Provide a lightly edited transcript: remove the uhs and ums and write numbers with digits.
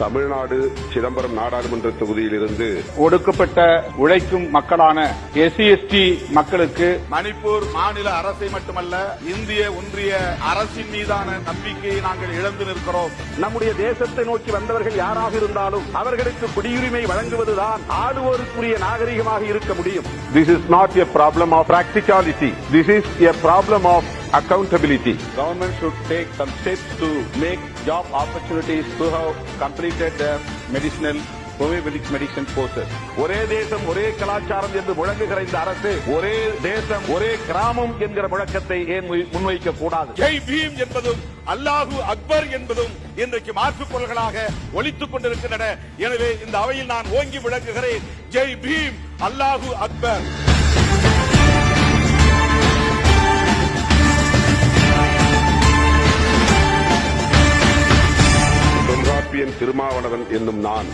தமிழ்நாடு சிதம்பரம் நாடாளுமன்ற தொகுதியிலிருந்து ஒடுக்கப்பட்ட உழைக்கும் மக்களான SC/ST மக்களுக்கு மணிப்பூர் மாநில அரசை மட்டுமல்ல இந்திய ஒன்றிய அரசின் மீதான நம்பிக்கையை நாங்கள் இழந்து நிற்கிறோம். நம்முடைய தேசத்தை நோக்கி வந்தவர்கள் யாராக இருந்தாலும் அவர்களுக்கு குடியுரிமை வழங்குவதுதான் ஆளுவோருக்குரிய நாகரிகமாக இருக்க முடியும். This is not a problem of practicality. This is a problem of accountability. Government should take some steps to make job opportunities to have completed their homeopathic medicine courses. ஒரே தேசம் ஒரே கலாச்சாரம் என்று முழங்குகிற இந்த அரசு ஒரே தேசம் ஒரே கிராமம் என்கிற முழக்கத்தை ஏன் முன்வைக்க கூடாது? ஜெய் பீம் என்பதும் அல்லாஹு அக்பர் என்பதும் இன்றைக்கு மாற்றுக் கொள்களாக ஒலித்துக் கொண்டிருக்கின்றன. எனவே இந்த அவையில் நான் ஓங்கி விளக்குகிறேன், ஜெய் பீம், அல்லாஹு அக்பர். தொல்காப்பியன் திருமாவளவன் என்னும் நான்